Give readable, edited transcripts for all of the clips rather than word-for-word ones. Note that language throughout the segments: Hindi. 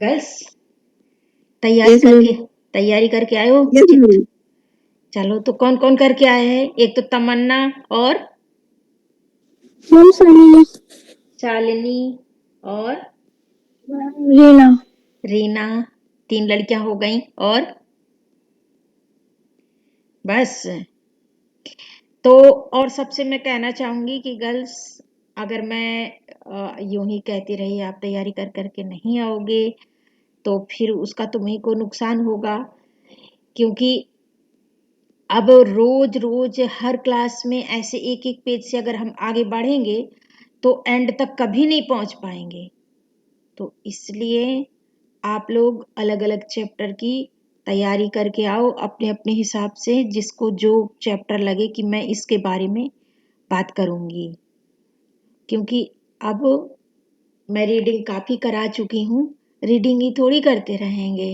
गर्ल्स तैयारी यस करके मैम। तैयारी करके आए हो यस चिट? मैम। चलो तो कौन कौन करके आए हैं? एक तो तमन्ना और मैम सनी। शालिनी और रीना। रीना। 3 लड़कियां हो गई और बस। तो और सबसे मैं कहना चाहूंगी कि गर्ल्स अगर मैं यूं ही कहती रही आप तैयारी कर करके नहीं आओगे तो फिर उसका तुम्हीं को नुकसान होगा, क्योंकि अब रोज रोज हर क्लास में ऐसे एक एक पेज से अगर हम आगे बढ़ेंगे तो एंड तक कभी नहीं पहुंच पाएंगे। तो इसलिए आप लोग अलग अलग चैप्टर की तैयारी करके आओ अपने अपने हिसाब से, जिसको जो चैप्टर लगे कि मैं इसके बारे में बात करूंगी, क्योंकि अब मैं रीडिंग काफी करा चुकी हूँ। रीडिंग ही थोड़ी करते रहेंगे,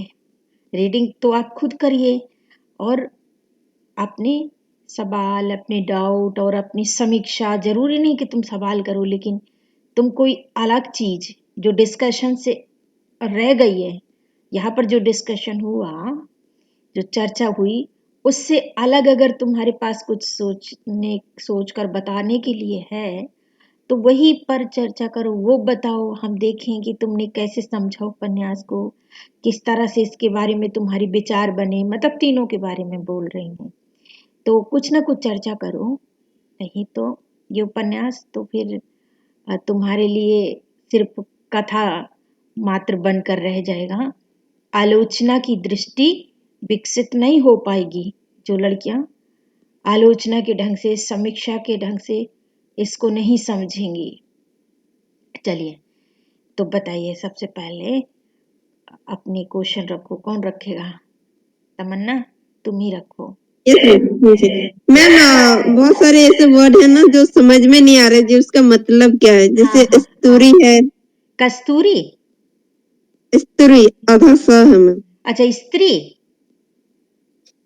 रीडिंग तो आप खुद करिए और अपने सवाल अपने डाउट और अपनी समीक्षा, जरूरी नहीं कि तुम सवाल करो, लेकिन तुम कोई अलग चीज जो डिस्कशन से रह गई है, यहाँ पर जो डिस्कशन हुआ, जो चर्चा हुई, उससे अलग अगर तुम्हारे पास कुछ सोच कर बताने के लिए है तो वही पर चर्चा करो, वो बताओ, हम देखें कि तुमने कैसे समझा उपन्यास को, किस तरह से इसके बारे में तुम्हारी विचार बने, मतलब तीनों के बारे में बोल रही हूँ। तो कुछ ना कुछ चर्चा करो, नहीं तो ये उपन्यास तो फिर तुम्हारे लिए सिर्फ कथा मात्र बनकर रह जाएगा। आलोचना की दृष्टि विकसित नहीं हो पाएगी। जो लड़कियां आलोचना के ढंग से, समीक्षा के ढंग से इसको नहीं समझेंगी। चलिए, तो बताइए सबसे पहले अपने क्वेश्चन रखो। कौन रखेगा? तमन्ना, तुम ही रखो। Yes ma'am. मैम बहुत सारे ऐसे वर्ड है ना जो समझ में नहीं आ रहे जी उसका मतलब क्या है, हाँ जैसे हाँ हाँ। स्तूरी है। कस्तूरी। स्त्री आधा स है मैम। अच्छा, स्त्री।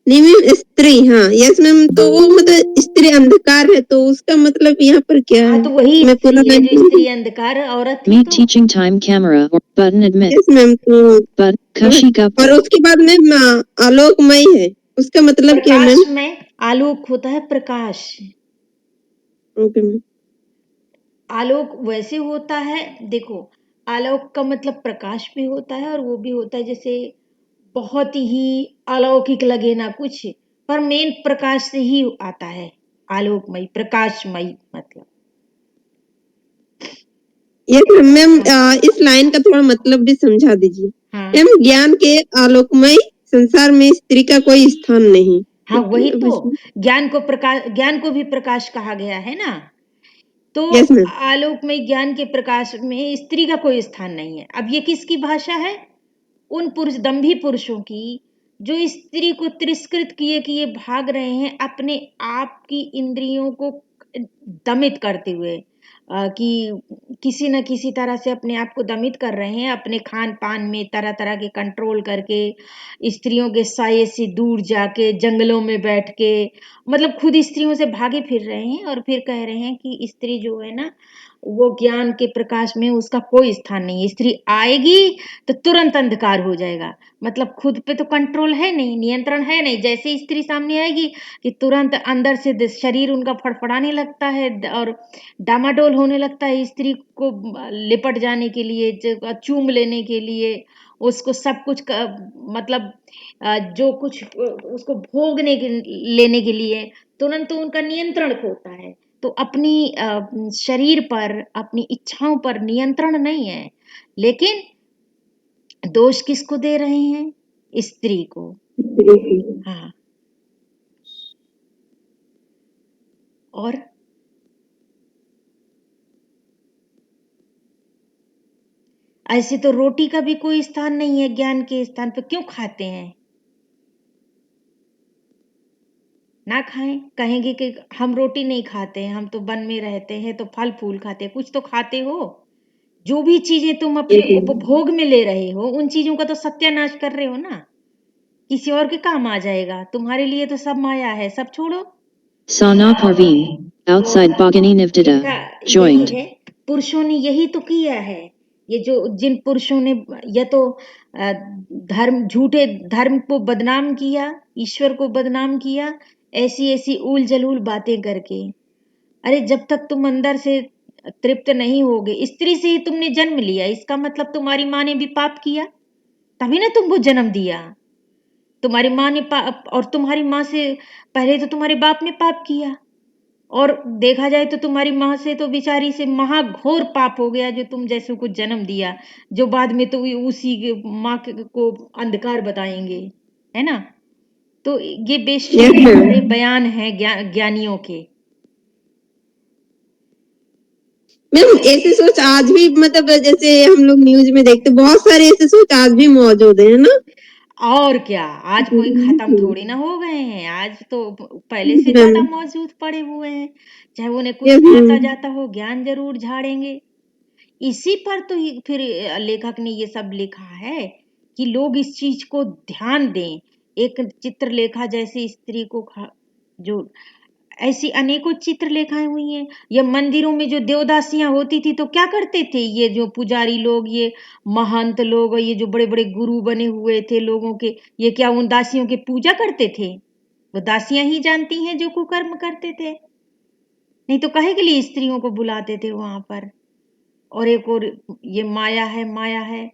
नहीं मैम स्त्री, हाँ यस मैम। तो वो मतलब स्त्री अंधकार है तो उसका मतलब यहाँ पर क्या हाँ है? तो वही मैं पूरा स्त्री है, जो लाइन। स्त्री अंधकार औरत थी Me तो। teaching time camera or button admit yes ma'am. तो but Kashika और उसके बाद में आलोकमय है, उसका मतलब क्या है प्रकाश मैम? में आलोक होता है, प्रकाश। Okay ma'am. आलोक वैसे होता है, देखो, आलोक का मतलब प्रकाश भी होता है और वो भी होता है जैसे बहुत ही अलौकिक लगे ना कुछ, पर मेन प्रकाश से ही आता है। आलोकमय, प्रकाशमय मतलब। Yes ma'am. हाँ इस लाइन का थोड़ा मतलब भी समझा दीजिए। हाँ मैम ज्ञान के आलोकमय संसार में स्त्री का कोई स्थान नहीं। हाँ, वही अब तो। इसमें। ज्ञान को भी प्रकाश कहा गया है ना। तो यस मैम। आलोकमय ज्ञान के प्रकाश में स्त्री का कोई स्थान नहीं है। अब ये किसकी भाषा है? उन पुरुष, दंभी पुरुषों की, जो स्त्री को तिरस्कृत किए किए भाग रहे हैं अपने आप की इंद्रियों को दमित करते हुए, कि किसी न किसी तरह से अपने आप को दमित कर रहे हैं, अपने खान पान में तरह तरह के कंट्रोल करके, स्त्रियों के साये से दूर जाके, जंगलों में बैठ के, मतलब खुद स्त्रियों से भागे फिर रहे हैं और फिर कह रहे हैं कि स्त्री जो है ना, वो ज्ञान के प्रकाश में उसका कोई स्थान नहीं है। स्त्री आएगी तो तुरंत अंधकार हो जाएगा, मतलब खुद पे तो कंट्रोल है नहीं, नियंत्रण है नहीं। जैसे स्त्री सामने आएगी कि तुरंत अंदर से शरीर उनका फड़फड़ाने लगता है और डामाडोल होने लगता है, स्त्री को लिपट जाने के लिए, चूम लेने के लिए, उसको सब कुछ मतलब जो कुछ उसको भोगने के लेने के लिए तुरंत उनका नियंत्रण होता है। तो अपनी शरीर पर, अपनी इच्छाओं पर नियंत्रण नहीं है, लेकिन दोष किसको दे रहे हैं? स्त्री को। हाँ। और ऐसे तो रोटी का भी कोई स्थान नहीं है ज्ञान के स्थान पे, क्यों खाते हैं? ना खाएं, कहेंगे कि हम रोटी नहीं खाते हैं, हम तो वन में रहते हैं तो फल फूल खाते हैं। कुछ तो खाते हो। जो भी चीजें तुम अपने उपभोग में ले रहे हो, उन चीजों का तो सत्यानाश कर रहे हो ना, किसी और के काम आ जाएगा। तुम्हारे लिए तो सब माया है, सब छोड़ो। Sana Parveen outside Bogani Nivdida इनका यही joined है, पुरुषों ने यही तो किया है ये जो जिन पुरुषों ने या तो झूठे धर्म को बदनाम किया, ईश्वर को बदनाम किया, ऐसी ऐसी ऊल जलूल बातें करके। अरे जब तक तुम अंदर से तृप्त नहीं होगे, स्त्री से ही तुमने जन्म लिया, इसका मतलब तुम्हारी माँ ने भी पाप किया, तभी ना तुमको जन्म दिया। तुम्हारी माँ ने और तुम्हारी माँ से पहले तो तुम्हारे बाप ने पाप किया, और देखा जाए तो तुम्हारी माँ से तो बेचारी से महाघोर पाप हो गया जो तुम जैसों को जन्म दिया, जो बाद में तो उसी माँ को अंधकार बताएंगे, है ना। तो ये बेशुद्ध यस मैम। सारे बयान हैं ज्ञानियों के। मैम ऐसे सोच आज भी मतलब जैसे हम लोग न्यूज में देखते बहुत सारे ऐसे सोच आज भी मौजूद है ना। और क्या, आज कोई खत्म थोड़ी ना हो गए हैं, आज तो पहले से मैम। ज्यादा मौजूद पड़े हुए हैं। चाहे उन्हें कुछ यस ना आता मैम। जाता हो, ज्ञान जरूर झाड़ेंगे। इसी पर तो फिर लेखक ने ये सब लिखा है कि लोग इस चीज को ध्यान दें। एक चित्रलेखा जैसी स्त्री को जो ऐसी अनेकों चित्रलेखाएं हुई हैं। ये मंदिरों में जो देवदासियां होती थी तो क्या करते थे ये जो पुजारी लोग, ये महंत लोग, ये जो बड़े बड़े गुरु बने हुए थे लोगों के, ये क्या उन दासियों की पूजा करते थे? वो दासियां ही जानती हैं जो कुकर्म करते थे, नहीं तो काहे के लिए स्त्रियों को बुलाते थे वहां पर। और एक और ये माया है, माया है।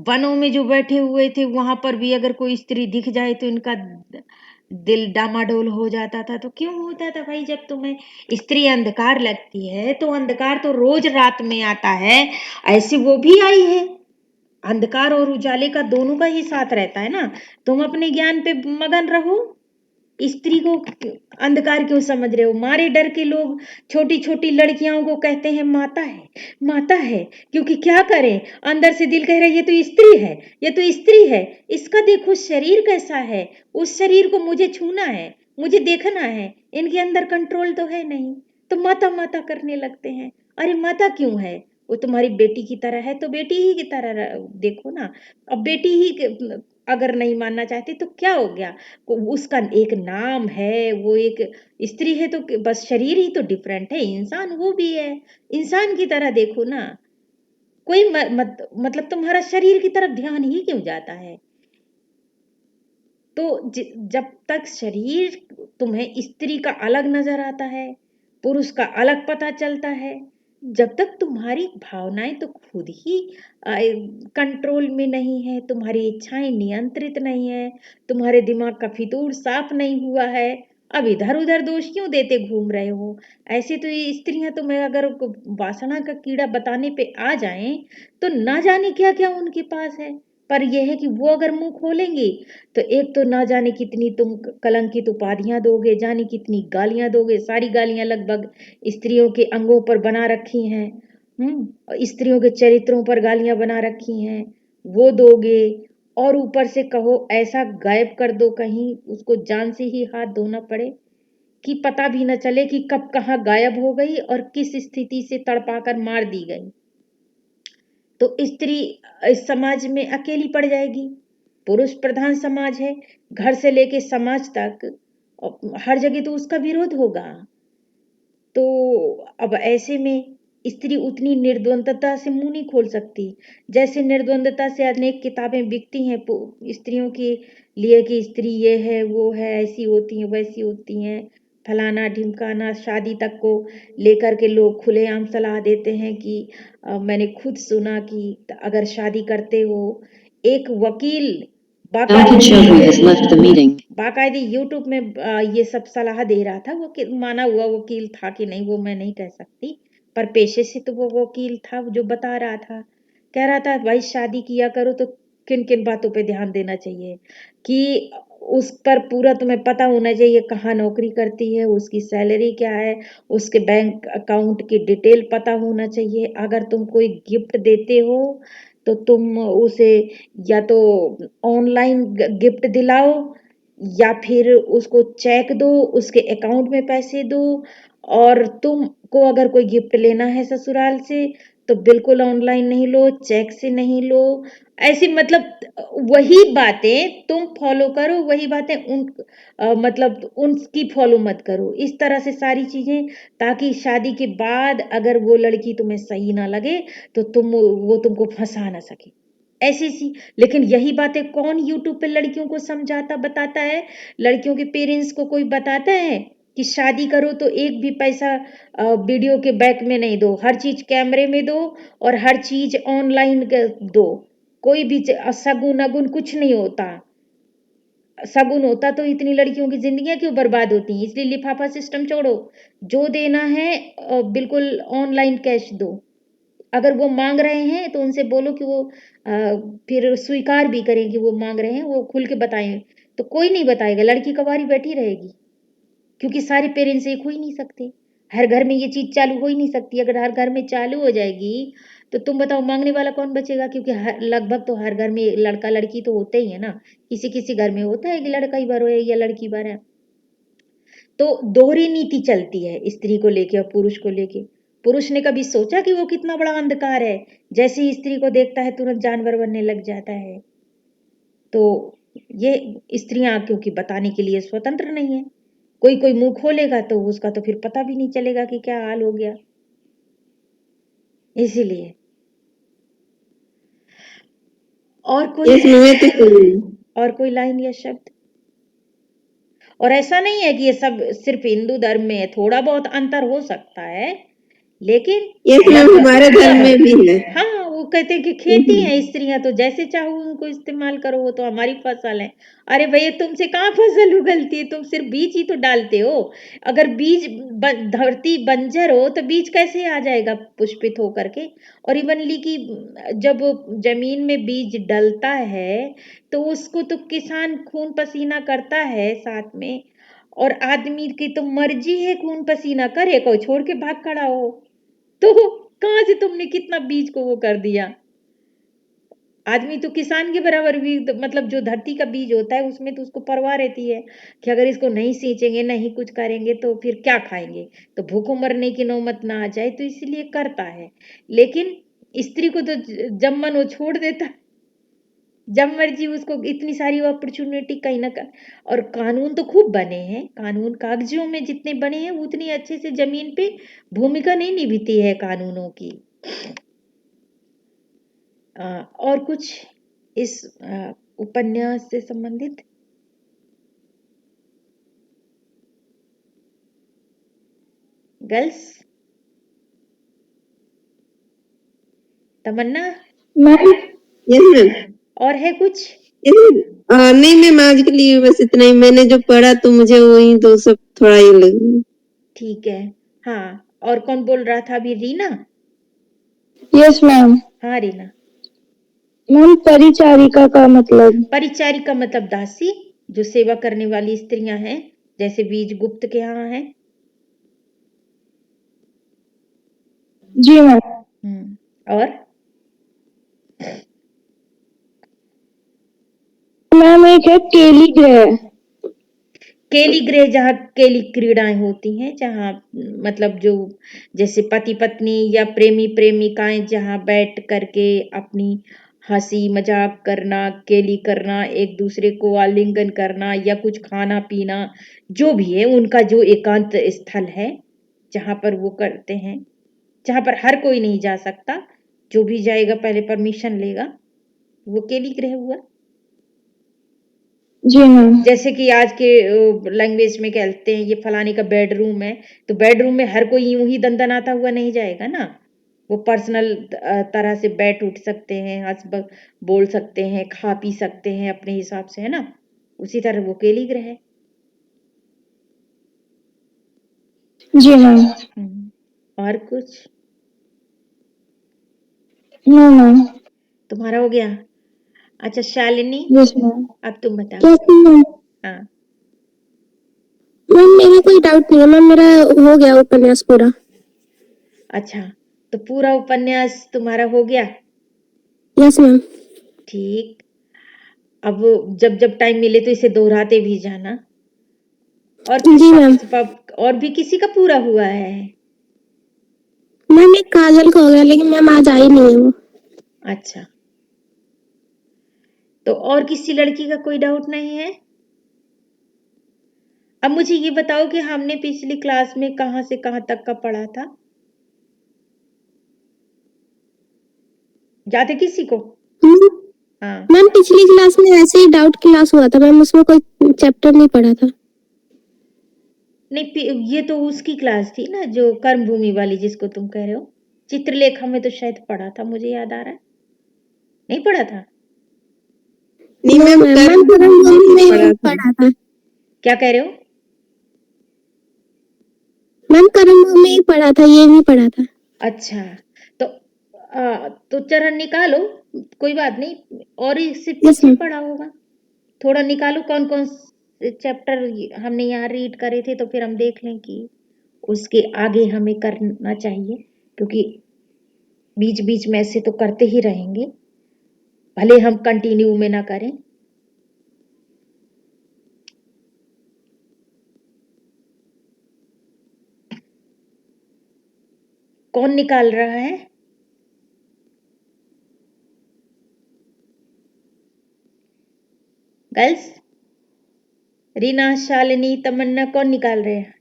वनों में जो बैठे हुए थे वहां पर भी अगर कोई स्त्री दिख जाए तो इनका दिल डामाडोल हो जाता था। तो क्यों होता था भाई? जब तुम्हें स्त्री अंधकार लगती है तो अंधकार तो रोज रात में आता है, ऐसे वो भी आई है। अंधकार और उजाले का दोनों का ही साथ रहता है ना। तुम अपने ज्ञान पे मगन रहो, स्त्री को अंधकार क्यों समझ रहे हो? मारे डर के लोग छोटी छोटी लड़कियों को कहते हैं माता है, माता है, क्योंकि क्या करें, अंदर से दिल कह रहा है ये तो स्त्री है, ये तो स्त्री है, इसका देखो शरीर कैसा है, उस शरीर को मुझे छूना है, मुझे देखना है, इनके अंदर कंट्रोल तो है नहीं, तो माता माता करने लगते हैं। अरे माता क्यों है? वो तुम्हारी बेटी की तरह है तो बेटी ही की तरह देखो ना। अब बेटी ही अगर नहीं मानना चाहती तो क्या हो गया? उसका एक नाम है, वो एक स्त्री है तो बस शरीर ही तो डिफरेंट है, इंसान वो भी है, इंसान की तरह देखो ना। कोई मतलब तुम्हारा शरीर की तरफ ध्यान ही क्यों जाता है? तो जब तक शरीर तुम्हें स्त्री का अलग नजर आता है, पुरुष का अलग पता चलता है, जब तक तुम्हारी भावनाएं तो खुद ही कंट्रोल में नहीं है, तुम्हारी इच्छाएं नियंत्रित नहीं है, तुम्हारे दिमाग का फितूर साफ नहीं हुआ है, अब इधर उधर दोष क्यों देते घूम रहे हो? ऐसे तो ये स्त्रियां तुम्हें अगर वासना का कीड़ा बताने पे आ जाएं तो ना जाने क्या क्या उनके पास है। पर यह है कि वो अगर मुंह खोलेंगी तो एक तो ना जाने कितनी तुम कलंकित उपाधियां दोगे, जाने कितनी गालियां दोगे, सारी गालियां लगभग स्त्रियों के अंगों पर बना रखी हैं, स्त्रियों के चरित्रों पर गालियां बना रखी हैं, वो दोगे। और ऊपर से कहो ऐसा गायब कर दो कहीं उसको जान से ही हाथ धोना पड़े कि पता भी न चले कि कब कहाँ गायब हो गई और किस स्थिति से तड़पाकर मार दी गई। तो स्त्री इस समाज में अकेली पड़ जाएगी। पुरुष प्रधान समाज है, घर से लेके समाज तक हर जगह तो उसका विरोध होगा। तो अब ऐसे में स्त्री उतनी निर्द्वंदता से मुंह नहीं खोल सकती जैसे निर्द्वंदता से अनेक किताबें बिकती हैं स्त्रियों के लिए कि स्त्री ये है वो है, ऐसी होती है वैसी होती हैं, फलाना ढिमकाना, शादी तक को लेकर के लोग खुलेआम सलाह देते हैं कि मैंने खुद सुना कि अगर शादी करते हो एक वकील Alka Chaudhary has left the meeting. बाकायदे यूट्यूब में ये सब सलाह दे रहा था। वो माना हुआ वकील था कि नहीं वो मैं नहीं कह सकती, पर पेशे से तो वो वकील था जो बता रहा था। कह रहा था भाई शादी किया करो तो किन किन बातों पे ध्यान देना चाहिए कि उस पर पूरा तुम्हें पता होना चाहिए कहाँ नौकरी करती है, उसकी सैलरी क्या है, उसके बैंक अकाउंट की डिटेल पता होना चाहिए। अगर तुम कोई गिफ्ट देते हो तो तुम उसे या तो ऑनलाइन गिफ्ट दिलाओ या फिर उसको चेक दो, उसके अकाउंट में पैसे दो। और तुमको अगर कोई गिफ्ट लेना है ससुराल से तो बिल्कुल ऑनलाइन नहीं लो, चेक से नहीं लो। ऐसी मतलब वही बातें तुम फॉलो करो, वही बातें मतलब उनकी फॉलो मत करो। इस तरह से सारी चीजें, ताकि शादी के बाद अगर वो लड़की तुम्हें सही ना लगे तो वो तुमको फंसा ना सके। ऐसी सी लेकिन यही बातें कौन यूट्यूब पे लड़कियों को समझाता बताता है? लड़कियों के पेरेंट्स को कोई बताता है कि शादी करो तो एक भी पैसा वीडियो के बैक में नहीं दो, हर चीज कैमरे में दो और हर चीज ऑनलाइन दो। कोई भी शगुन अगुन कुछ नहीं होता। शगुन होता तो इतनी लड़कियों की जिंदगियां क्यों बर्बाद होती? इसलिए लिफाफा सिस्टम छोड़ो, जो देना है बिल्कुल ऑनलाइन कैश दो। अगर वो मांग रहे हैं तो उनसे बोलो कि वो फिर स्वीकार भी करें कि वो मांग रहे हैं, वो खुल के बताएं। तो कोई नहीं बताएगा, लड़की कवारी बैठी रहेगी, क्योंकि सारे पेरेंट्स एक हो ही नहीं सकते। हर घर में ये चीज चालू हो ही नहीं सकती। अगर हर घर में चालू हो जाएगी तो तुम बताओ मांगने वाला कौन बचेगा? क्योंकि लगभग तो हर घर में लड़का लड़की तो होते ही है ना। किसी किसी घर में होता है कि लड़का ही भरो है या लड़की भर है। तो दोहरी नीति चलती है स्त्री को लेके और पुरुष को लेके। पुरुष ने कभी सोचा कि वो कितना बड़ा अंधकार है? जैसे ही स्त्री को देखता है तुरंत जानवर बनने लग जाता है। तो ये स्त्रियां क्योंकि बताने के लिए स्वतंत्र नहीं है। कोई कोई मुंह खोलेगा तो उसका तो फिर पता भी नहीं चलेगा कि क्या हाल हो गया। इसीलिए और यस कोई मैम, ये तो सही है। और कोई लाइन या शब्द? और ऐसा नहीं है कि ये सब सिर्फ हिंदू धर्म में है, थोड़ा बहुत अंतर हो सकता है, लेकिन यस मैम, हमारे धर्म में भी है। हाँ, वो कहते हैं कि खेती हैं स्त्रियां तो जैसे चाहो उनको इस्तेमाल करो, वो तो हमारी फसल है। अरे भैया, तुमसे कहाँ फसल उगलती है? तुम सिर्फ बीज ही तो डालते हो। अगर धरती बंजर हो तो बीज कैसे आ जाएगा पुष्पित होकर के? और इवनली कि जब जमीन में बीज डलता है तो उसको तो किसान खून पसीना करता है साथ में, और आदमी की तो मर्जी है खून पसीना करे, कोई छोड़ के भाग खड़ा हो। तो कहां से तुमने कितना बीज को वो कर दिया? आदमी तो किसान के बराबर भी तो, मतलब जो धरती का बीज होता है उसमें तो उसको परवाह रहती है कि अगर इसको नहीं सींचेंगे, नहीं कुछ करेंगे तो फिर क्या खाएंगे, तो भूखों मरने की नौबत ना आ जाए, तो इसलिए करता है। लेकिन स्त्री को तो जब मन वो छोड़ देता है, जब मर्जी उसको इतनी सारी अपॉर्चुनिटी कहीं ना कहीं। और कानून तो खूब बने हैं, कानून कागजों में जितने बने हैं उतनी अच्छे से जमीन पे भूमिका नहीं निभाती है कानूनों की। और कुछ इस उपन्यास से संबंधित? गर्ल्स, तमन्ना, मैम, यस मैम। और है कुछ? नहीं मैम, आज के लिए बस इतना ही। मैंने जो पढ़ा तो मुझे वही दो सब थोड़ा ही लगा। ठीक है। हाँ, और कौन बोल रहा था अभी? रीना? Yes ma'am. हाँ रीना। मैम, परिचारिका का मतलब? परिचारिका मतलब दासी, जो सेवा करने वाली स्त्रियां हैं, जैसे बीज गुप्त के यहाँ है। जी मैम। और मैम, एक है केली ग्रह। केली गृह, जहाँ केली क्रीड़ाएं होती हैं, जहाँ मतलब जो जैसे पति पत्नी या प्रेमी प्रेमिकाएं जहाँ बैठ करके अपनी हंसी मजाक करना, केली करना, एक दूसरे को आलिंगन करना या कुछ खाना पीना, जो भी है उनका जो एकांत स्थल है, जहाँ पर वो करते हैं, जहाँ पर हर कोई नहीं जा सकता, जो भी जाएगा पहले परमिशन लेगा, वो केली गृह हुआ। जी मैम। जैसे कि आज के लैंग्वेज में कहते हैं ये फलाने का बेडरूम है, तो बेडरूम में हर कोई यूं ही दंदनाता हुआ नहीं जाएगा ना। वो पर्सनल तरह से बैठ उठ सकते हैं, बोल सकते हैं, खा पी सकते हैं अपने हिसाब से, है ना। उसी तरह वो केली गृह है। जी मैम। और कुछ? No ma'am. तुम्हारा हो गया? अच्छा शालिनी, यस मैम। अब तुम बताओ। कैसी मैम? हाँ, मैम, मेरा कोई डाउट नहीं है मैम, मेरा हो गया उपन्यास पूरा। अच्छा, तो पूरा उपन्यास तुम्हारा हो गया? Yes ma'am. ठीक। अब जब जब टाइम मिले तो इसे दोहराते भी जाना। और जी मैम। और भी किसी का पूरा हुआ है? मैम एक काजल का हो गया, लेकिन मैम आज आई नहीं है वो। अच्छा, तो और किसी लड़की का कोई डाउट नहीं है? अब मुझे ये बताओ कि हमने पिछली क्लास में कहाँ से कहाँ तक का पढ़ा था? याद है किसी को? हाँ, मैम पिछली क्लास में ऐसे ही डाउट क्लास हुआ था मैम, उसमें कोई चैप्टर नहीं पढ़ा था। नहीं ये तो उसकी क्लास थी ना, जो कर्म भूमि वाली जिसको तुम कह रहे हो। चित्रलेखा में तो शायद पढ़ा था, मुझे याद आ रहा है। नहीं पढ़ा था? नहीं नो मैम, मैम, कर्म मैम करम भूमि भूमि में में पढ़ा था। पढ़ा था। क्या कह रहे हो? मैम करम भूमि में पढ़ा था, ये नहीं पढ़ा था। अच्छा, तो चरण निकालो, कोई बात नहीं। और इससे यस पीछे मैम। पढ़ा होगा, थोड़ा निकालो कौन कौन से चैप्टर हमने यहाँ रीड करे थे, तो फिर हम देख लें कि उसके आगे हमें करना चाहिए, क्योंकि बीच बीच में ऐसे तो करते ही रहेंगे, भले हम कंटिन्यू में ना करें। कौन निकाल रहा है? गर्ल्स, रीना, शालिनी, तमन्ना, कौन निकाल रहे हैं?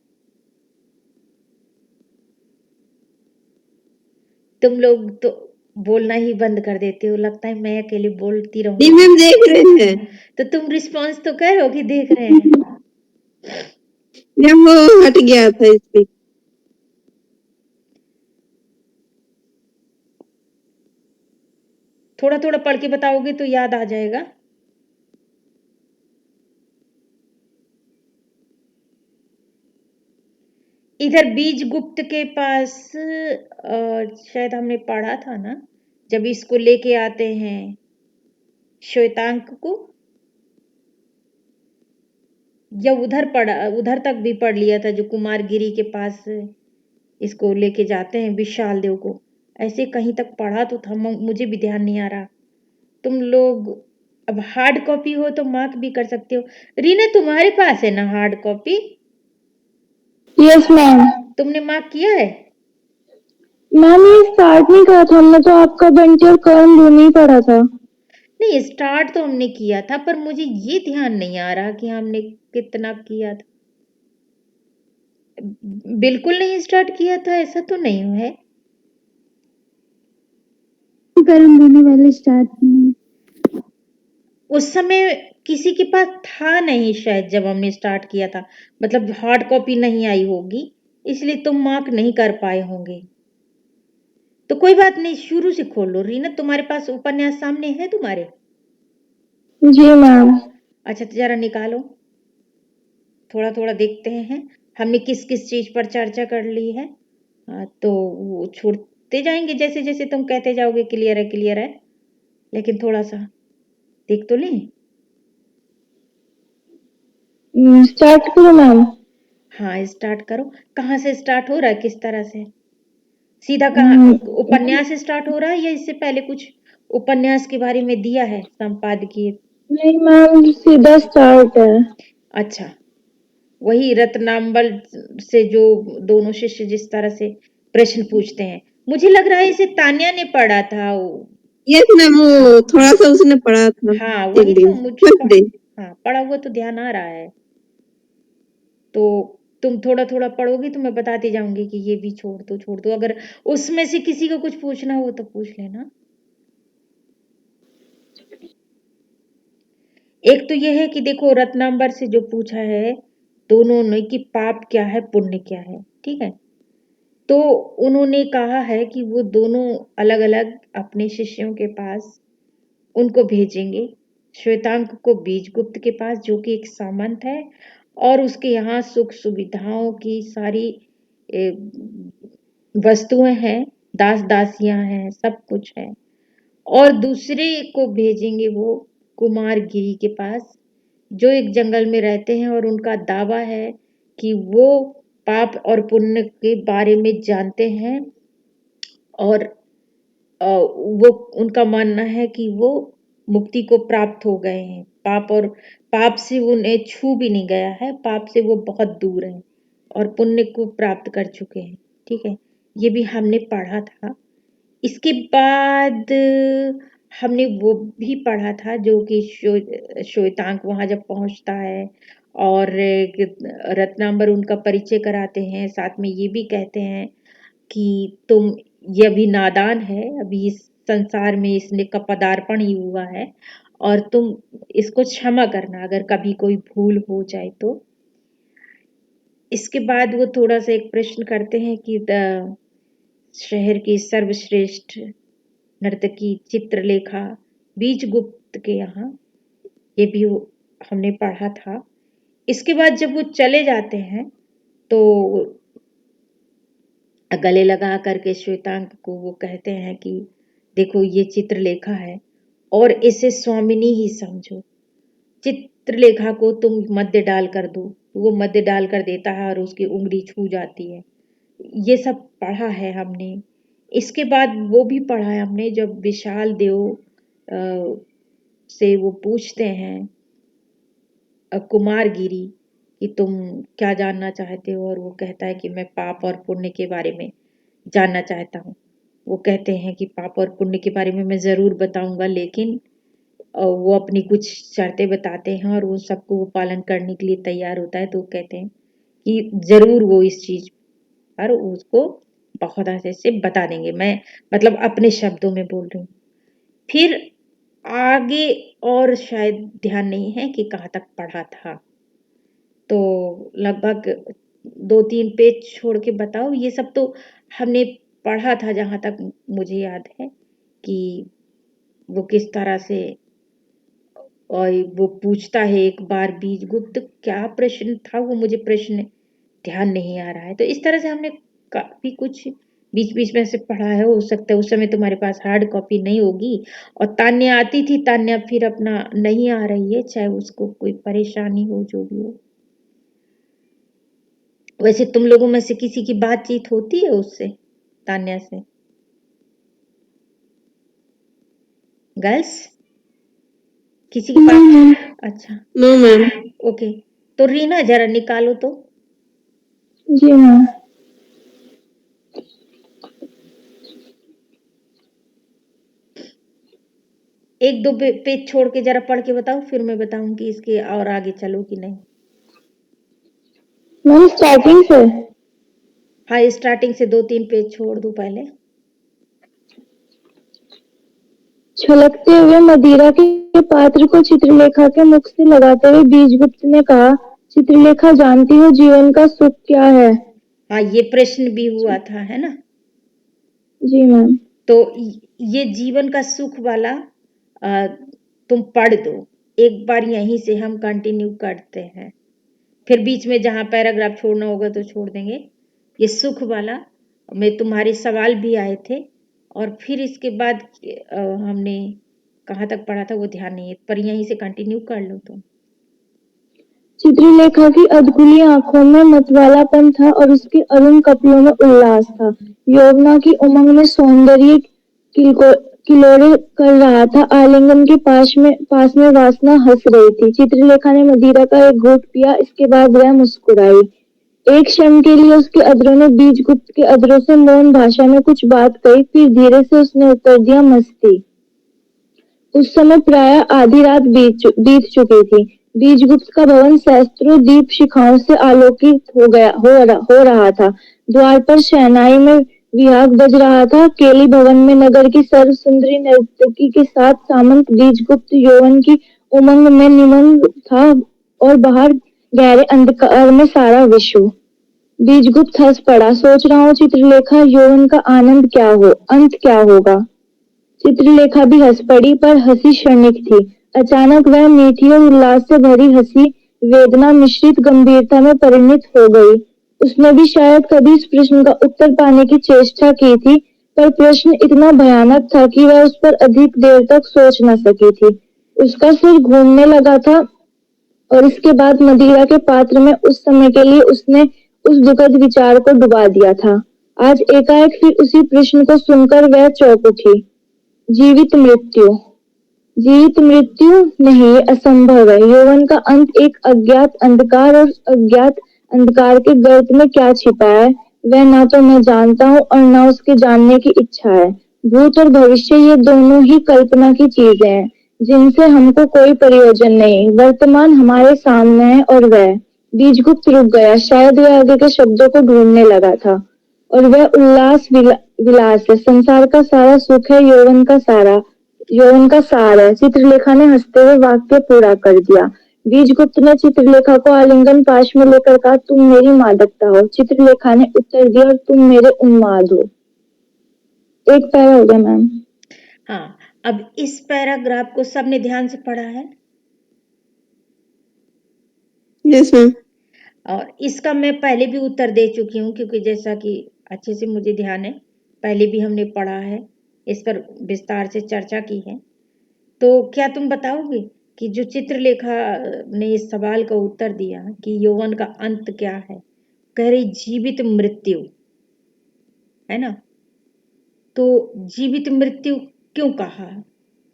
तुम लोग तो बोलना ही बंद कर देते हो, लगता है मैं अकेले बोलती नहीं रहूंगी। मैम, देख रहे हैं। तो तुम रिस्पॉन्स तो करो कि देख रहे हैं। मैम वो हट गया था इसलिए। थोड़ा थोड़ा पढ़ के बताओगे तो याद आ जाएगा। इधर बीज गुप्त के पास शायद हमने पढ़ा था ना, जब इसको लेके आते हैं श्वेतांक को, या उधर तक भी पढ़ लिया था, जो कुमारगिरी के पास इसको लेके जाते हैं विशाल देव को। ऐसे कहीं तक पढ़ा तो था, मुझे भी ध्यान नहीं आ रहा। तुम लोग अब हार्ड कॉपी हो तो मार्क भी कर सकते हो। रीना, तुम्हारे पास है ना हार्ड कॉपी? Yes ma'am. तुमने मार्क किया है? मैम ये स्टार्ट नहीं करा था हमने, तो आपका बंटी और कर्म भूमि पढ़ा था। नहीं, स्टार्ट तो हमने किया था, पर मुझे ये ध्यान नहीं आ रहा कि हमने कितना किया था। बिल्कुल नहीं स्टार्ट किया था ऐसा तो नहीं है। कर्म भूमि वाले स्टार्ट नहीं। उस समय किसी के पास था नहीं शायद, जब हमने स्टार्ट किया था, मतलब हार्ड कॉपी नहीं आई होगी, इसलिए तुम मार्क नहीं कर पाए होंगे। तो कोई बात नहीं, शुरू से खोलो। रीना, तुम्हारे पास उपन्यास सामने है तुम्हारे? जी मैम। अच्छा, तो जरा निकालो, थोड़ा थोड़ा देखते हैं हमने किस किस चीज पर चर्चा कर ली है। तो वो छोड़ते जाएंगे जैसे जैसे तुम कहते जाओगे क्लियर है, लेकिन थोड़ा सा देख तो लें। स्टार्ट करो मैम। हाँ, स्टार्ट करो। कहाँ से स्टार्ट हो रहा है, किस तरह से? सीधा कहाँ, उपन्यास स्टार्ट हो रहा है या इससे पहले कुछ उपन्यास के बारे में दिया है संपादकीय? नहीं मैम, सीधा स्टार्ट है। अच्छा, वही रत्नांबल से जो दोनों शिष्य जिस तरह से प्रश्न पूछते हैं, मुझे लग रहा है इसे तान्या ने पढ़ा था। यस मैम, वो थोड़ा सा उसने पढ़ा था हाँ, एक वही तो दिन, फर्स्ट डे। हाँ, पढ़ा हुआ तो ध्यान आ रहा है। तो तुम थोड़ा थोड़ा पढ़ोगी तो मैं बताती जाऊंगी कि ये भी छोड़ दो, अगर उसमें से किसी को कुछ पूछना हो तो पूछ लेना। एक तो यह है कि देखो, रत्नांबर से जो पूछा है दोनों ने कि पाप क्या है पुण्य क्या है, ठीक है? तो उन्होंने कहा है कि वो दोनों अलग अलग अपने शिष्यों के पास उनको भेजेंगे। श्वेतांक को बीजगुप्त के पास, जो कि एक सामंत है, और उसके यहाँ सुख सुविधाओं की सारी वस्तुएं हैं, दास दासियां हैं, सब कुछ है। और दूसरे को भेजेंगे वो कुमारगिरी के पास, जो एक जंगल में रहते हैं, और उनका दावा है कि वो पाप और पुण्य के बारे में जानते हैं, और वो उनका मानना है कि वो मुक्ति को प्राप्त हो गए हैं। पाप से वो उन्हें छू भी नहीं गया है, पाप से वो बहुत दूर है और पुण्य को प्राप्त कर चुके हैं, ठीक है? ये भी हमने पढ़ा था। इसके बाद हमने वो भी पढ़ा था जो कि श्वेतांक वहां जब पहुंचता है और रत्नांबर उनका परिचय कराते हैं, साथ में ये भी कहते हैं कि तुम, ये अभी नादान है, अभी इस संसार में इसने का पदार्पण ही हुआ है और तुम इसको क्षमा करना अगर कभी कोई भूल हो जाए तो। इसके बाद वो थोड़ा सा एक प्रश्न करते हैं कि शहर की सर्वश्रेष्ठ नर्तकी चित्रलेखा बीजगुप्त के यहाँ, ये भी हमने पढ़ा था। इसके बाद जब वो चले जाते हैं तो गले लगा करके श्वेतांक को वो कहते हैं कि देखो ये चित्रलेखा है और इसे स्वामिनी ही समझो, चित्रलेखा को तुम मध्य डाल कर दो, वो मध्य डाल कर देता है और उसकी उंगली छू जाती है। ये सब पढ़ा है हमने। इसके बाद वो भी पढ़ा है हमने जब विशाल देव से वो पूछते हैं कुमारगिरी कि तुम क्या जानना चाहते हो, और वो कहता है कि मैं पाप और पुण्य के बारे में जानना चाहता हूँ। वो कहते हैं कि पाप और पुण्य के बारे में मैं जरूर बताऊंगा, लेकिन वो अपनी कुछ शर्तें बताते हैं और वो सबको वो पालन करने के लिए तैयार होता है। तो वो कहते हैं कि जरूर वो इस चीज पर उसको बहुत अच्छे से बता देंगे। मैं मतलब अपने शब्दों में बोल रही हूँ। फिर आगे और शायद ध्यान नहीं है कि कहाँ तक पढ़ा था, तो लगभग 2-3 पेज छोड़ के बताओ। ये सब तो हमने पढ़ा था जहां तक मुझे याद है कि वो किस तरह से, और वो पूछता है एक बार बीजगुप्त, क्या प्रश्न था वो, मुझे प्रश्न ध्यान नहीं आ रहा है। तो इस तरह से हमने काफी कुछ बीच बीच में से पढ़ा है। हो सकता है उस समय तुम्हारे पास हार्ड कॉपी नहीं होगी, और तान्या आती थी, तान्या फिर अपना नहीं आ रही है, चाहे उसको कोई परेशानी हो जो भी हो। वैसे तुम लोगों में से किसी की बातचीत होती है उससे, तान्या से? गर्ल्स किसी की बात? अच्छा नो मैम। ओके, तो रीना जरा निकालो तो। जी मैम। एक दो पेज छोड़ के जरा पढ़ के बताओ, फिर मैं बताऊंगी इसके और आगे चलो कि नहीं। मैम स्टार्टिंग से? हाँ, स्टार्टिंग से 2-3 पेज छोड़ दो पहले। छलकते हुए मदिरा के पात्र को चित्रलेखा के मुख से लगाते हुए बीजगुप्त ने कहा, चित्रलेखा जानती हो जीवन का सुख क्या है? हाँ, ये प्रश्न भी हुआ था, है ना? जी मैम। तो ये जीवन का सुख वाला तुम पढ़ दो एक बार, यहीं से हम कंटिन्यू करते हैं, फिर बीच में जहां पैराग्राफ छोड़ना होगा तो छोड़ देंगे। ये सुख वाला में तुम्हारे सवाल भी आए थे, और फिर इसके बाद हमने कहाँ तक पढ़ा था वो ध्यान नहीं है, पर यहीं से कंटिन्यू कर लो तुम। चित्रलेखा की अधखुली आंखों में मतवालापन था और उसके अरुण कपड़ों में उल्लास था। यौवना की उमंग में सौंदर्य किलोरे कर रहा था। आलिंगन के पास में वासना हंस रही थी। चित्रलेखा ने मदिरा का एक घूंट पिया, इसके बाद वह मुस्कुराई। एक क्षण के लिए उसके अधरों ने बीजगुप्त के अधरों से मौन भाषा में कुछ बात कही, फिर धीरे से उसने उत्तर दिया, मस्ती। उस समय प्रायः आधी रात बीत चुकी थी। बीजगुप्त का भवन सहस्त्रों दीप शिखाओं से आलोकित हो रहा था। द्वार पर शहनाई में विहाग बज रहा था। केली भवन में नगर की सर्व सुंदरी नर्तकी के साथ सामंत बीजगुप्त यौवन की उमंग में निमग्न था, और बाहर गहरे अंधकार में सारा विश्व। बीजगुप्त हंस पड़ा। सोच रहा हूँ चित्रलेखा, यौवन का आनंद क्या हो, अंत क्या होगा? चित्रलेखा भी हंस पड़ी, पर हंसी क्षणिक थी। अचानक वह मीठी और उल्लास से भरी हंसी वेदना मिश्रित गंभीरता में परिणत हो गई। उसने भी शायद कभी इस प्रश्न का उत्तर पाने की चेष्टा की थी, पर प्रश्न इतना भयानक था कि वह उस पर अधिक देर तक सोच न सकी थी। उसका सिर घूमने लगा था, और इसके बाद मदिरा के पात्र में उस समय के लिए उसने उस दुखद विचार को डुबा दिया था। आज एकाएक फिर उसी प्रश्न को सुनकर वह चौंक उठी। जीवित मृत्यु? जीवित मृत्यु नहीं, ये असंभव है। यौवन का अंत एक अज्ञात अंधकार, और अज्ञात अंधकार के गर्त में क्या छिपा है वह ना तो मैं जानता हूँ और ना उसके जानने की इच्छा है। भूत और भविष्य ये दोनों ही कल्पना की चीजें हैं, जिनसे हमको कोई प्रयोजन नहीं। वर्तमान हमारे सामने है और वह बीजगुप्त रुक गया, शायद वह आगे के शब्दों को ढूंढने लगा था। और वह विलास है, संसार का सारा सुख है, यौवन का सार है। चित्रलेखा ने हंसते हुए वाक्य पूरा कर दिया। बीजगुप्त ने चित्रलेखा को आलिंगन पाश में लेकर कहा, तुम मेरी मादकता हो। चित्रलेखा ने उत्तर दिया, और तुम मेरे उन्माद हो। एक पैरा हो गया मैम। हाँ, अब इस पैराग्राफ को सबने ध्यान से पढ़ा है यस मैम। और इसका मैं पहले भी उत्तर दे चुकी हूँ, क्योंकि जैसा कि अच्छे से मुझे ध्यान है, पहले भी हमने पढ़ा है, इस पर विस्तार से चर्चा की है। तो क्या तुम बताओगे कि जो चित्रलेखा ने इस सवाल का उत्तर दिया कि यौवन का अंत क्या है, कह रही जीवित मृत्यु, है ना? तो जीवित मृत्यु क्यों कहा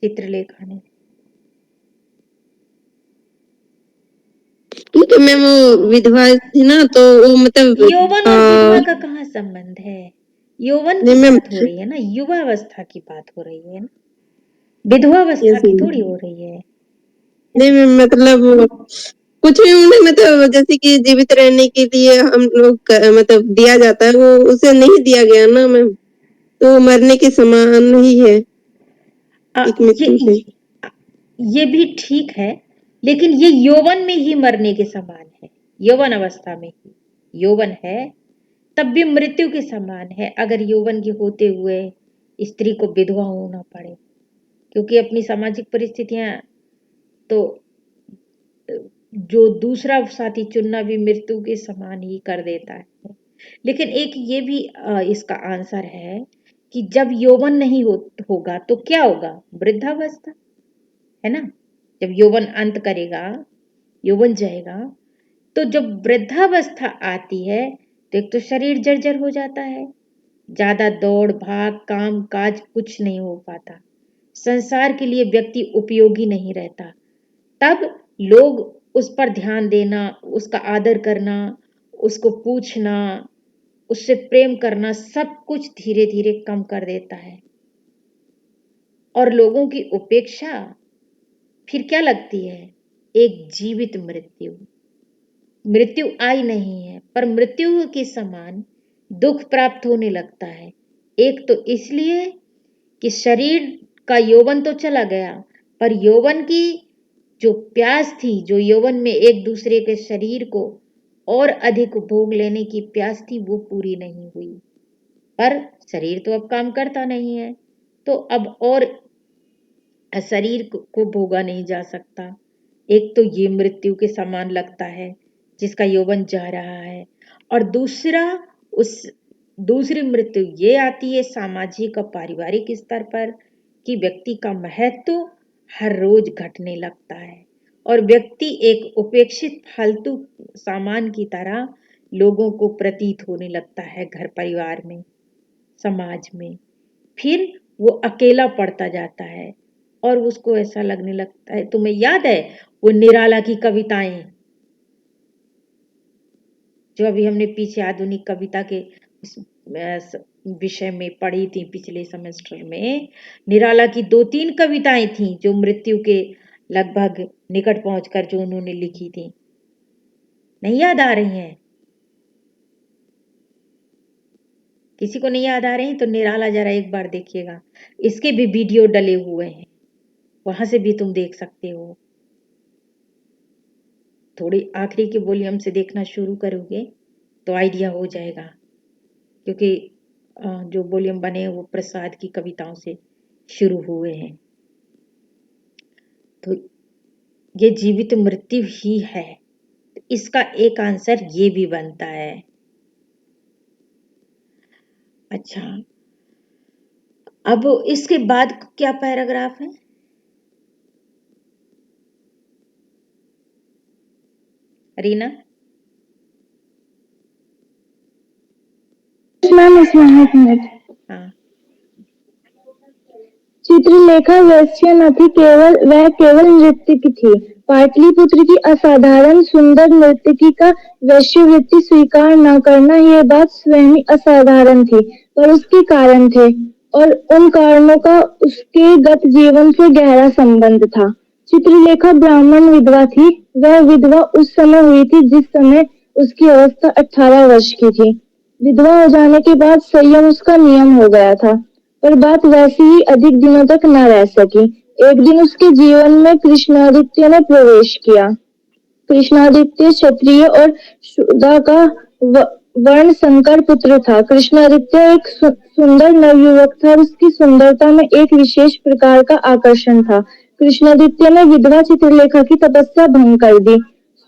चित्रलेखा ने? क्योंकि मैम वो विधवा थी ना, तो वो मतलब यौवन और विधवा का कहाँ संबंध है? यौवन की नहीं मैम। बात हो रही है ना, युवावस्था की बात हो रही है ना, विधवावस्था यस की मैम। थोड़ी हो रही है। नहीं मैम, मतलब कुछ भी उन्हें मतलब जैसे कि जीवित रहने के लिए हम लोग मतलब दिया जाता है, वो उसे नहीं दिया गया ना मैम, तो मरने के समान ही है एक मृत्यु से। ये भी ठीक है, लेकिन ये यौवन में ही मरने के समान है, यौवन अवस्था में ही यौवन है, तब भी मृत्यु के समान है अगर यौवन के होते हुए स्त्री को विधवा होना पड़े, क्योंकि अपनी सामाजिक परिस्थितियां तो जो दूसरा साथी चुनना भी मृत्यु के समान ही कर देता है। लेकिन एक ये भी इसका आंसर है कि जब यौवन नहीं होगा तो क्या होगा? वृद्धावस्था, है ना? जब यौवन अंत करेगा, यौवन जाएगा, तो जब वृद्धावस्था आती है तो एक तो शरीर जर्जर हो जाता है, ज्यादा दौड़ भाग काम काज कुछ नहीं हो पाता, संसार के लिए व्यक्ति उपयोगी नहीं रहता। तब लोग उस पर ध्यान देना, उसका आदर करना, उसको पूछना, उससे प्रेम करना, सब कुछ धीरे धीरे कम कर देता है और लोगों की उपेक्षा फिर क्या लगती है? एक जीवित मृत्यु। मृत्यु आई नहीं है, पर मृत्यु के समान दुख प्राप्त होने लगता है। एक तो इसलिए कि शरीर का यौवन तो चला गया, पर यौवन की जो प्यास थी, जो यौवन में एक दूसरे के शरीर को और अधिक भोग लेने की प्यास थी, वो पूरी नहीं हुई। पर शरीर तो अब काम करता नहीं है, तो अब और शरीर को भोगा नहीं जा सकता। एक तो ये मृत्यु के समान लगता है जिसका यौवन जा रहा है, और दूसरी मृत्यु ये आती है सामाजिक और पारिवारिक स्तर पर कि व्यक्ति का महत्व हर रोज घटने लगता है और व्यक्ति एक उपेक्षित फालतू सामान की तरह लोगों को प्रतीत होने लगता है, घर परिवार में, समाज में। फिर वो अकेला पड़ता जाता है और उसको ऐसा लगने लगता है, तुम्हें याद है वो निराला की कविताएं जो अभी हमने पीछे आधुनिक कविता के विषय में पढ़ी थी पिछले सेमेस्टर में? निराला की 2-3 कविताएं थी जो मृत्यु के लगभग निकट पहुंचकर जो उन्होंने लिखी थी, नहीं याद आ रही हैं? किसी को नहीं याद आ रही तो निराला जरा एक बार देखिएगा, इसके भी वीडियो डले हुए हैं, वहां से भी तुम देख सकते हो। थोड़ी आखिरी के वॉल्यूम से देखना शुरू करोगे तो आइडिया हो जाएगा, क्योंकि जो वॉल्यूम बने हैं वो प्रसाद की कविताओं से शुरू हुए हैं। तो ये जीवित मृत्यु ही है, इसका एक आंसर ये भी बनता है। अच्छा, अब इसके बाद क्या पैराग्राफ है? रीना? मैम इसमें 1 मिनट। हाँ, चित्रलेखा वैश्य न थी, वह केवल नर्तकी थी। पाटलिपुत्र की असाधारण सुंदर नर्तकी का वैश्यवृत्ति स्वीकार न करना, यह बात स्वयं ही असाधारण थी, पर उसके कारण थे, और उन कारणों का उसके गत जीवन से गहरा संबंध था। चित्रलेखा ब्राह्मण विधवा थी। वह विधवा उस समय हुई थी जिस समय उसकी अवस्था 18 वर्ष की थी। विधवा हो जाने के बाद संयम उसका नियम हो गया था, पर बात वैसी ही अधिक दिनों तक न रह सकी। एक दिन उसके जीवन में कृष्णादित्य ने प्रवेश किया। कृष्णादित्य क्षत्रिय और शूद्रा का वर्ण संकर पुत्र था। कृष्णादित्य एक सुंदर नवयुवक था। उसकी सुंदरता में एक विशेष प्रकार का आकर्षण था। कृष्णादित्य ने विधवा चित्रलेखा की तपस्या भंग कर दी।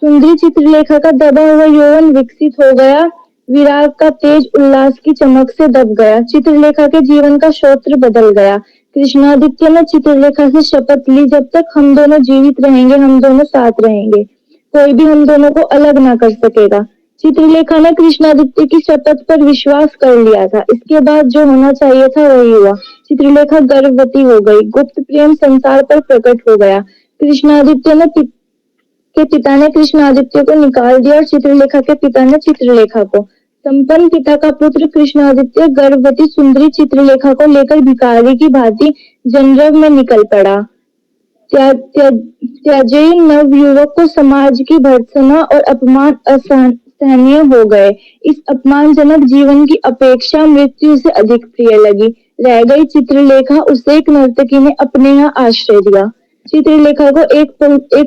सुंदरी चित्रलेखा का दबा हुआ यौवन विकसित हो गया। विराग का तेज उल्लास की चमक से दब गया। चित्रलेखा के जीवन का स्रोत बदल गया। कृष्णादित्य ने चित्रलेखा से शपथ ली, जब तक हम दोनों जीवित रहेंगे, हम दोनों साथ रहेंगे। कोई भी हम दोनों को अलग ना कर सकेगा। चित्रलेखा ने कृष्णादित्य की शपथ पर विश्वास कर लिया था। इसके बाद जो होना चाहिए था वही हुआ। चित्रलेखा गर्भवती हो गई। गुप्त प्रेम संसार पर प्रकट हो गया। कृष्णादित्य ने के पिता ने कृष्णादित्य को निकाल दिया और चित्रलेखा के पिता ने चित्रलेखा को। संपन्न पिता का पुत्र कृष्णादित्य गर्भवती सुंदरी चित्रलेखा को लेकर भिखारी की भांति जनरव में निकल पड़ा। त्याजेई नवयुवक को समाज की भर्त्सना और अपमान असहनीय हो गए। इस अपमानजनक जीवन की अपेक्षा मृत्यु से अधिक प्रिय लगी। रह गई चित्रलेखा, उसे एक नर्तकी ने अपने यहाँ आश्रय दिया। चित्रलेखा को एक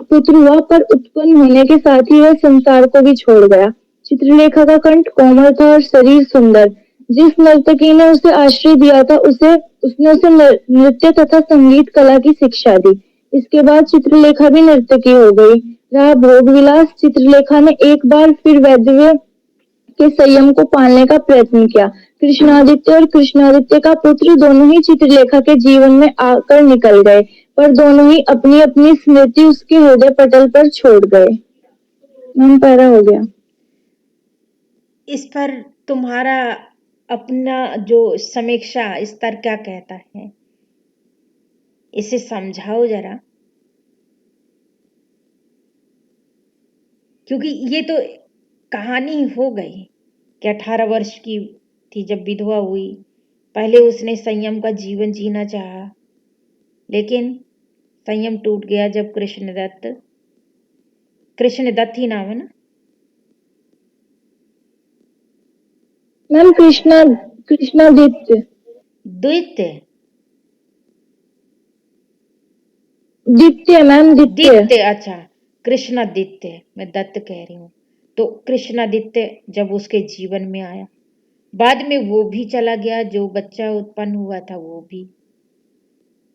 पुत्र हुआ, पर उत्पन्न होने के साथ ही वह संसार को भी छोड़ गया। चित्रलेखा का कंठ कोमल था और शरीर सुंदर। जिस नर्तकी ने उसे आश्रय दिया था, उसने उसे नृत्य तथा संगीत कला की शिक्षा दी। इसके बाद चित्रलेखा भी नर्तकी हो गई। रहा भोग विलास। चित्रलेखा ने एक बार फिर वैधव्य के संयम को पालने का प्रयत्न किया। कृष्णादित्य और कृष्णादित्य का पुत्र दोनों ही चित्रलेखा के जीवन में आकर निकल गए, पर दोनों ही अपनी अपनी स्मृति उसके हृदय पटल पर छोड़ गए। मन पैरा हो गया। इस पर तुम्हारा अपना जो समीक्षा स्तर क्या कहता है, इसे समझाओ जरा, क्योंकि ये तो कहानी हो गई कि 18 वर्ष की थी जब विधवा हुई। पहले उसने संयम का जीवन जीना चाहा, लेकिन संयम टूट गया जब कृष्णदत्त ही नाम है ना? मैम कृष्णादित्य। द्वित्य दित्य मैम, दित्य। दित्य, अच्छा, कृष्णादित्य, मैं दत्त कह रही हूँ। तो कृष्णादित्य जब उसके जीवन में आया, बाद में वो भी चला गया, जो बच्चा उत्पन्न हुआ था वो भी,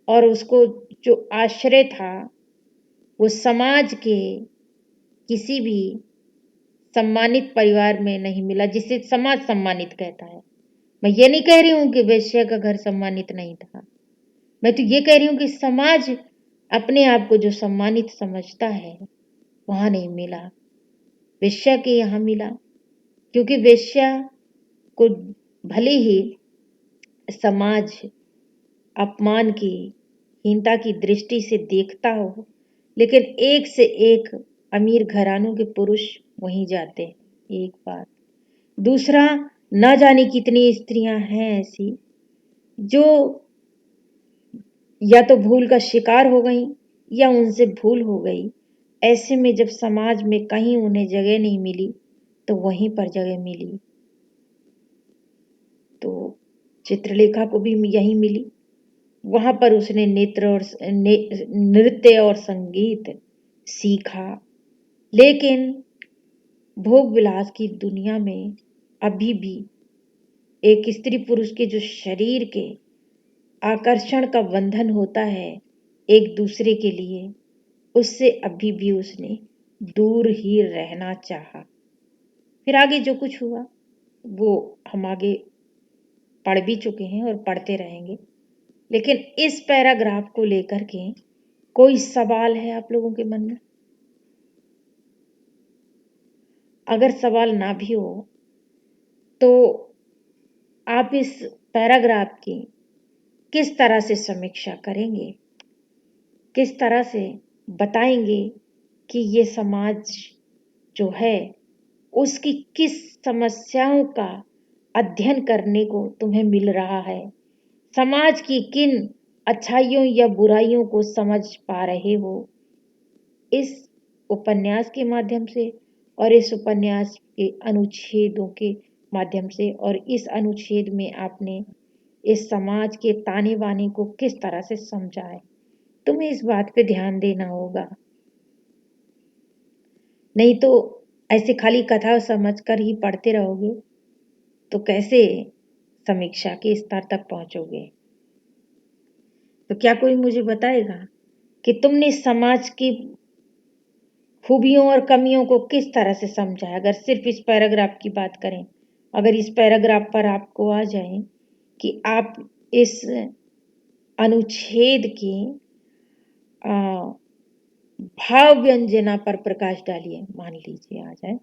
और उसको जो आश्रय था वो समाज के किसी भी सम्मानित परिवार में नहीं मिला, जिसे समाज सम्मानित कहता है। मैं ये नहीं कह रही हूं कि वेश्या का घर सम्मानित नहीं था, मैं तो ये कह रही हूं कि समाज अपने आप को जो सम्मानित समझता है वहां नहीं मिला, वेश्या के यहाँ मिला। क्योंकि वेश्या को भले ही समाज अपमान की, हीनता की दृष्टि से देखता हो, लेकिन एक से एक अमीर घरानों के पुरुष वहीं जाते हैं, एक बात। दूसरा, ना जाने कितनी स्त्रियां हैं ऐसी जो या तो भूल का शिकार हो गई या उनसे भूल हो गई। ऐसे में जब समाज में कहीं उन्हें जगह नहीं मिली तो वहीं पर जगह मिली। तो चित्रलेखा को भी यही मिली। वहां पर उसने नृत्य और संगीत सीखा। लेकिन भोग विलास की दुनिया में अभी भी एक स्त्री पुरुष के जो शरीर के आकर्षण का बंधन होता है एक दूसरे के लिए, उससे अभी भी उसने दूर ही रहना चाहा। फिर आगे जो कुछ हुआ वो हम आगे पढ़ भी चुके हैं और पढ़ते रहेंगे। लेकिन इस पैराग्राफ को लेकर के कोई सवाल है आप लोगों के मन में? अगर सवाल ना भी हो तो आप इस पैराग्राफ की किस तरह से समीक्षा करेंगे, किस तरह से बताएंगे कि ये समाज जो है उसकी किस समस्याओं का अध्ययन करने को तुम्हें मिल रहा है, समाज की किन अच्छाइयों या बुराइयों को समझ पा रहे हो इस उपन्यास के माध्यम से और इस उपन्यास के अनुच्छेदों के माध्यम से। और इस अनुच्छेद में आपने इस समाज के ताने बाने को किस तरह से समझा है, तुम्हें इस बात पे ध्यान देना होगा। नहीं तो ऐसे खाली कथा समझकर ही पढ़ते रहोगे तो कैसे समीक्षा के स्तर तक पहुंचोगे। तो क्या कोई मुझे बताएगा कि तुमने समाज की खूबियों और कमियों को किस तरह से समझा है। अगर सिर्फ इस पैराग्राफ की बात करें, अगर इस पैराग्राफ पर आपको आ जाए कि आप इस अनुच्छेद की भाव व्यंजना पर प्रकाश डालिए, मान लीजिए आ जाए,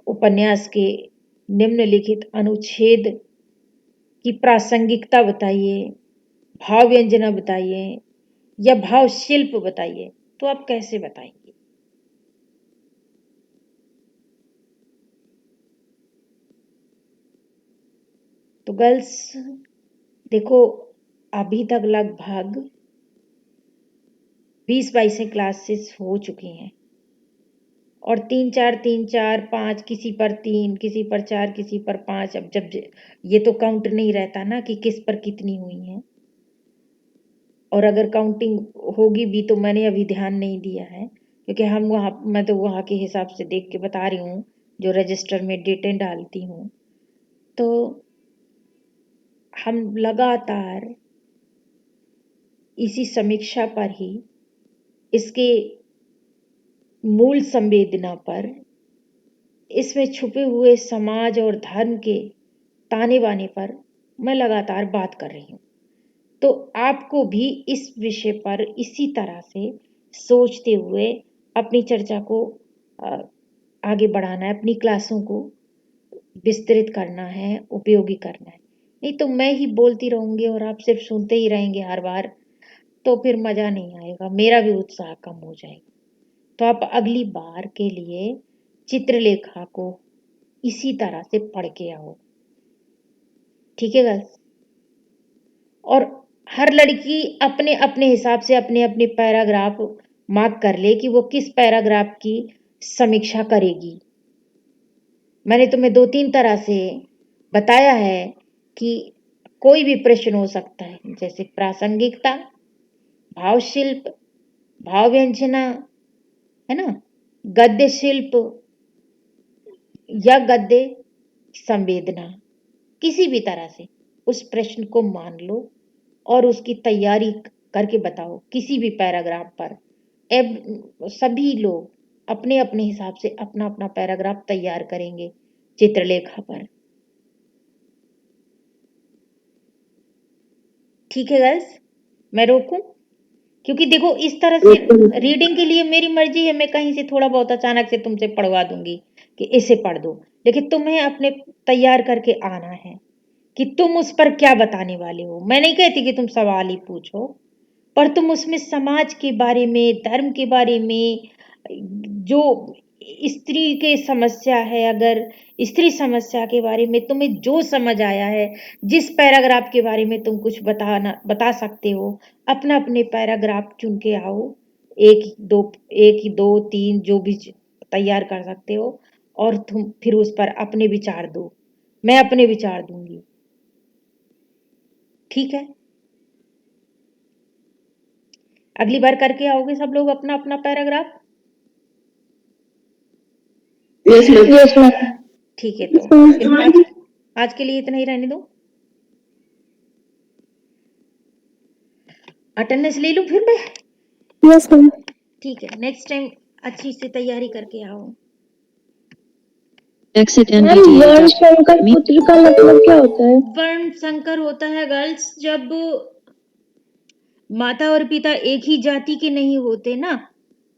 उपन्यास के निम्नलिखित अनुच्छेद की प्रासंगिकता बताइए, भाव व्यंजना बताइए या भाव शिल्प बताइए, तो आप कैसे बताएंगे। तो गर्ल्स देखो, अभी तक लगभग 20-22 क्लासेस हो चुकी हैं और 3-4 5 किसी पर 3 किसी पर 4 किसी पर 5। अब जब ये तो काउंट नहीं रहता ना कि किस पर कितनी हुई हैं, और अगर काउंटिंग होगी भी तो मैंने अभी ध्यान नहीं दिया है क्योंकि मैं तो वहाँ के हिसाब से देख के बता रही हूँ जो रजिस्टर में डेटें डालती हूँ। तो हम लगातार इसी समीक्षा पर ही, इसके मूल संवेदना पर, इसमें छुपे हुए समाज और धर्म के ताने बाने पर मैं लगातार बात कर रही हूँ। तो आपको भी इस विषय पर इसी तरह से सोचते हुए अपनी चर्चा को आगे बढ़ाना है, अपनी क्लासों को विस्तृत करना है, उपयोगी करना है। नहीं तो मैं ही बोलती रहूंगी और आप सिर्फ सुनते ही रहेंगे हर बार, तो फिर मजा नहीं आएगा, मेरा भी उत्साह कम हो जाएगा। तो आप अगली बार के लिए चित्रलेखा को इसी तरह से पढ़ के आओ, ठीक है गर्ल्स। और हर लड़की अपने अपने हिसाब से अपने अपने पैराग्राफ मार्क कर ले कि वो किस पैराग्राफ की समीक्षा करेगी। मैंने तुम्हें 2-3 तरह से बताया है कि कोई भी प्रश्न हो सकता है, जैसे प्रासंगिकता, भाव शिल्प, भाव व्यंजना, है ना, गद्य शिल्प या गद्य संवेदना, किसी भी तरह से उस प्रश्न को मान लो और उसकी तैयारी करके बताओ किसी भी पैराग्राफ पर। सभी लोग अपने अपने हिसाब से अपना अपना पैराग्राफ तैयार करेंगे चित्रलेखा पर, ठीक है गर्ल्स। मैं रोकूं? क्योंकि देखो इस तरह से रीडिंग के लिए मेरी मर्जी है, मैं कहीं से थोड़ा बहुत अचानक से तुमसे पढ़वा दूंगी कि इसे पढ़ दो, लेकिन तुम्हें अपने तैयार करके आना है कि तुम उस पर क्या बताने वाले हो। मैं नहीं कहती कि तुम सवाल ही पूछो, पर तुम उसमें समाज के बारे में, धर्म के बारे में, जो स्त्री के समस्या है, अगर स्त्री समस्या के बारे में तुम्हें जो समझ आया है, जिस पैराग्राफ के बारे में तुम कुछ बता सकते हो, अपना अपने पैराग्राफ चुन के आओ, एक दो तीन जो भी तैयार कर सकते हो, और तुम फिर उस पर अपने विचार दो, मैं अपने विचार दूंगी, ठीक है। अगली बार करके आओगे सब लोग अपना अपना पैराग्राफ? Yes ma'am. ठीक है, तो फिर आज के लिए इतना ही रहने दो। अटेंडेंस ले लूं फिर मैं? Yes ma'am. ठीक है, नेक्स्ट टाइम अच्छी से तैयारी करके आओ। Exit ma'am, NVDA. वर्ण संकर पुत्र का मतलब क्या होता है? वर्ण संकर होता है गर्ल्स जब माता और पिता एक ही जाति के नहीं होते ना,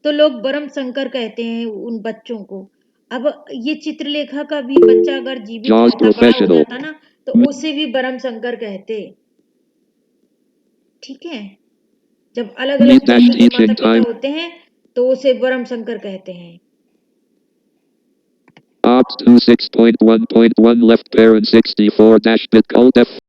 तो लोग वर्ण संकर कहते हैं उन बच्चों को। अब ये चित्रलेखा का भी बच्चा अगर जीवित होता, बड़ा हो जाता ना, तो उसे भी वर्ण संकर कहते। ठीक है, जब अलग अलग व्यक्ति के माता पिता होते हैं तो उसे ब्रह्म शंकर कहते हैं। Opt to 6.1.1 left parent 64 dash bit alt F